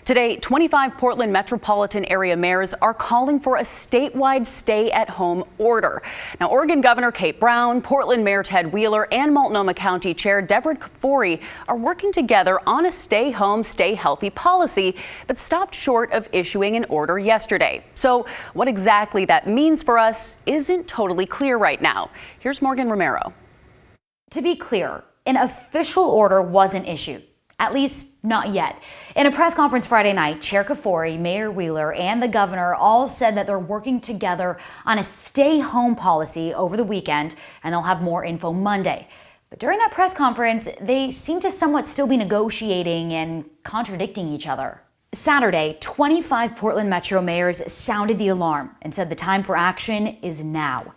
Today, 25 Portland metropolitan area mayors are calling for a statewide stay-at-home order. Now, Oregon Governor Kate Brown, Portland Mayor Ted Wheeler, and Multnomah County Chair Deborah Kafoury are working together on a stay-home, stay-healthy policy, but stopped short of issuing an order yesterday. So what exactly that means for us isn't totally clear right now. Here's Morgan Romero. To be clear, an official order wasn't issued. At least not yet. In a press conference Friday night, Chair Kafoury, Mayor Wheeler, and the governor all said that they're working together on a stay-home policy over the weekend, and they'll have more info Monday. But during that press conference, they seem to somewhat still be negotiating and contradicting each other. Saturday, 25 Portland Metro mayors sounded the alarm and said the time for action is now,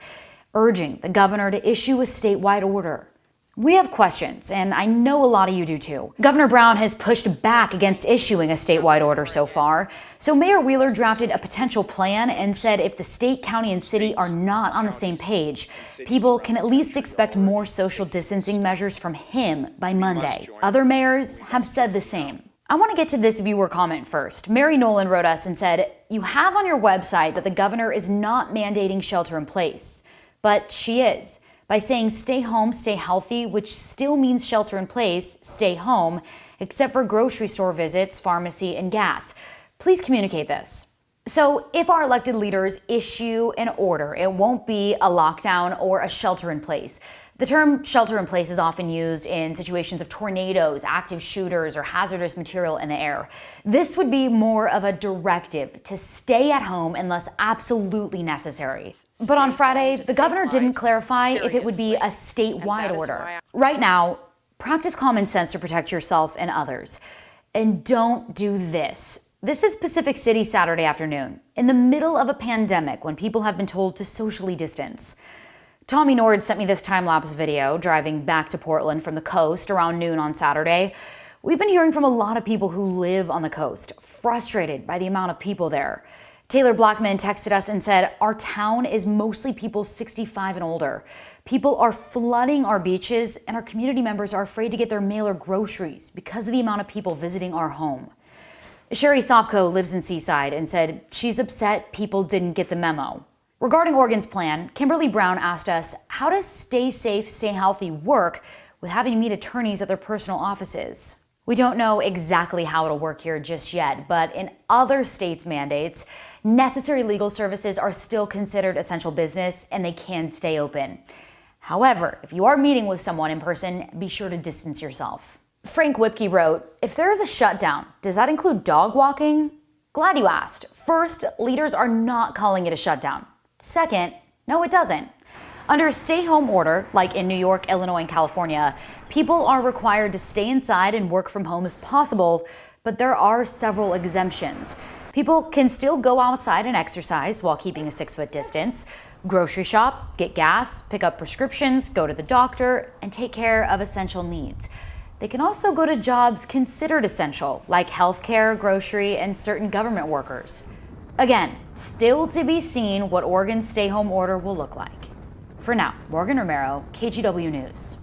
urging the governor to issue a statewide order. We have questions, and I know a lot of you do too. Governor Brown has pushed back against issuing a statewide order so far, so Mayor Wheeler drafted a potential plan and said if the state, county, and city are not on the same page, people can at least expect more social distancing measures from him by Monday. Other mayors have said the same. I want to get to this viewer comment first. Mary Nolan wrote us and said, "You have on your website that the governor is not mandating shelter in place, but she is. By saying stay home, stay healthy, which still means shelter in place, stay home, except for grocery store visits, pharmacy, and gas. Please communicate this." So if our elected leaders issue an order, it won't be a lockdown or a shelter in place. The term shelter in place is often used in situations of tornadoes, active shooters, or hazardous material in the air. This would be more of a directive to stay at home unless absolutely necessary. But on Friday, the governor didn't clarify if it would be a statewide order. Right now, practice common sense to protect yourself and others. And don't do this. This is Pacific City Saturday afternoon, in the middle of a pandemic when people have been told to socially distance. Tommy Nord sent me this time-lapse video driving back to Portland from the coast around noon on Saturday. We've been hearing from a lot of people who live on the coast, frustrated by the amount of people there. Taylor Blackman texted us and said, "Our town is mostly people 65 and older. People are flooding our beaches, and our community members are afraid to get their mail or groceries because of the amount of people visiting our home." Sherry Sopko lives in Seaside and said she's upset people didn't get the memo. Regarding Oregon's plan, Kimberly Brown asked us, how does stay safe, stay healthy work with having to meet attorneys at their personal offices? We don't know exactly how it'll work here just yet, but in other states' mandates, necessary legal services are still considered essential business and they can stay open. However, if you are meeting with someone in person, be sure to distance yourself. Frank Whipke wrote, "If there is a shutdown, does that include dog walking?" Glad you asked. First, leaders are not calling it a shutdown. Second, no, it doesn't. Under a stay-home order, like in New York, Illinois, and California, people are required to stay inside and work from home if possible, but there are several exemptions. People can still go outside and exercise while keeping a 6-foot distance, grocery shop, get gas, pick up prescriptions, go to the doctor, and take care of essential needs. They can also go to jobs considered essential, like healthcare, grocery, and certain government workers. Again, still to be seen what Oregon's stay-home order will look like. For now, Morgan Romero, KGW News.